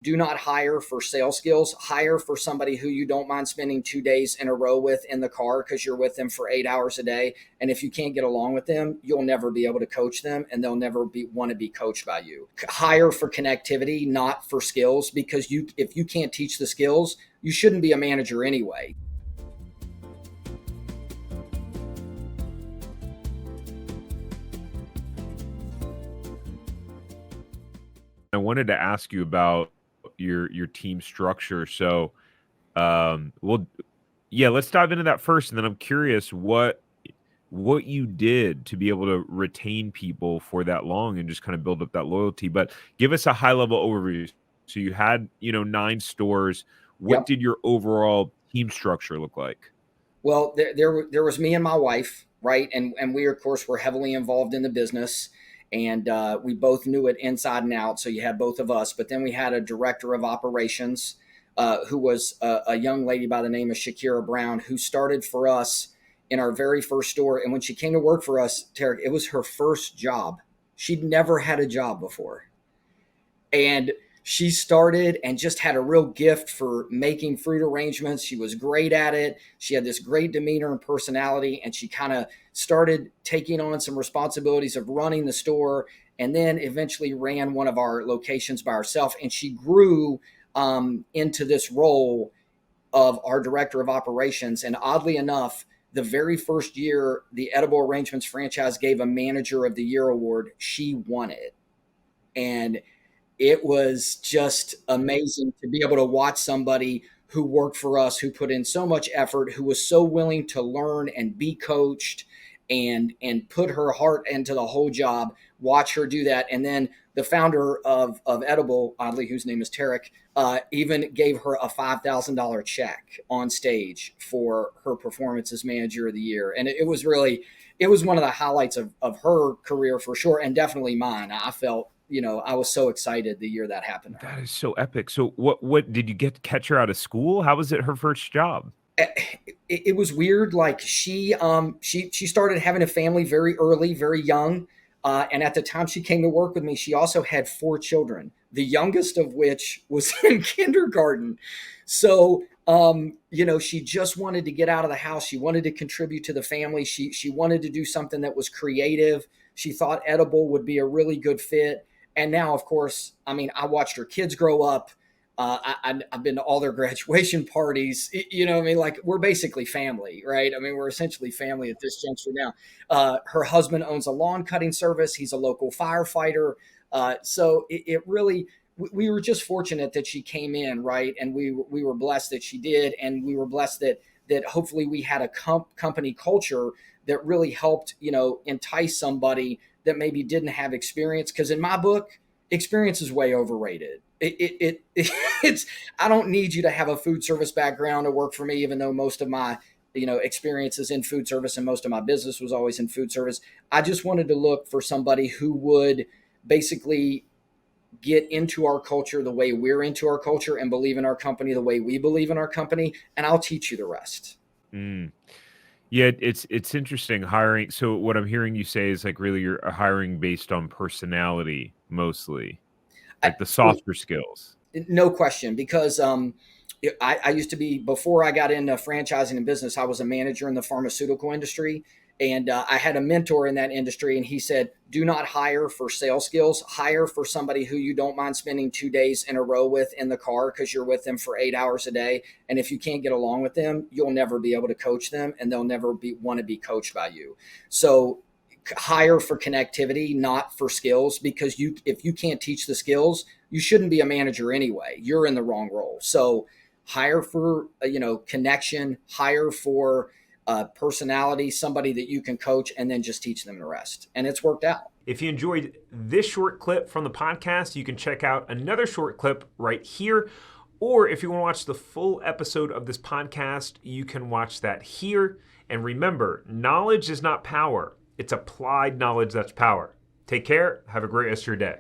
do not hire for sales skills. Hire for somebody who you don't mind spending 2 days in a row with in the car because you're with them for 8 hours a day. And if you can't get along with them, you'll never be able to coach them, and they'll never want to be coached by you. Hire for connectivity, not for skills, because if you can't teach the skills, you shouldn't be a manager anyway. I wanted to ask you about your team structure. So, let's dive into that first, and then I'm curious what you did to be able to retain people for that long and just kind of build up that loyalty. But give us a high level overview. So you had 9 stores. What Yep. did your overall team structure look like? Well, there was me and my wife, right? And we, of course, were heavily involved in the business, and we both knew it inside and out. So you had both of us. But then we had a director of operations who was a young lady by the name of Shakira Brown, who started for us in our very first store. And when she came to work for us, Tarek, it was her first job. She'd never had a job before. And she started and just had a real gift for making fruit arrangements. She was great at it. She had this great demeanor and personality, and she kind of started taking on some responsibilities of running the store, and then eventually ran one of our locations by herself. And she grew into this role of our director of operations. And oddly enough, the very first year the Edible Arrangements franchise gave a Manager of the Year award, she won it. And it was just amazing to be able to watch somebody who worked for us, who put in so much effort, who was so willing to learn and be coached and put her heart into the whole job, watch her do that. And then the founder of Edible, oddly, whose name is Tarek, even gave her a $5,000 check on stage for her performance as Manager of the Year. And it was one of the highlights of her career for sure, and definitely mine. I felt, I was so excited the year that happened. That is so epic. So what did you catch her out of school? How was it her first job? It was weird. Like she started having a family very early, very young. And at the time she came to work with me, she also had 4 children, the youngest of which was in kindergarten. So, she just wanted to get out of the house. She wanted to contribute to the family. She wanted to do something that was creative. She thought Edible would be a really good fit. And now, of course, I watched her kids grow up. I've been to all their graduation parties. Like we're basically family, right? We're essentially family at this juncture now. Her husband owns a lawn cutting service. He's a local firefighter. So it really, we were just fortunate that she came in, right? And we were blessed that she did. And we were blessed that hopefully we had a company culture that really helped, entice somebody that maybe didn't have experience. Because in my book, experience is way overrated. It's I don't need you to have a food service background to work for me, even though most of my experiences in food service and most of my business was always in food service. I just wanted to look for somebody who would basically get into our culture the way we're into our culture and believe in our company the way we believe in our company, and I'll teach you the rest. Yeah, it's interesting hiring. So what I'm hearing you say is like really you're hiring based on personality mostly, like the softer skills. No question, because I used to be, before I got into franchising and business, I was a manager in the pharmaceutical industry. And I had a mentor in that industry, and he said, do not hire for sales skills. Hire for somebody who you don't mind spending 2 days in a row with in the car because you're with them for 8 hours a day. And if you can't get along with them, you'll never be able to coach them, and they'll never want to be coached by you. So hire for connectivity, not for skills, because if you can't teach the skills, you shouldn't be a manager anyway. You're in the wrong role. So hire for connection, hire for personality, somebody that you can coach, and then just teach them the rest. And it's worked out. If you enjoyed this short clip from the podcast, you can check out another short clip right here. Or if you want to watch the full episode of this podcast, you can watch that here. And remember, knowledge is not power. It's applied knowledge that's power. Take care. Have a great rest of your day.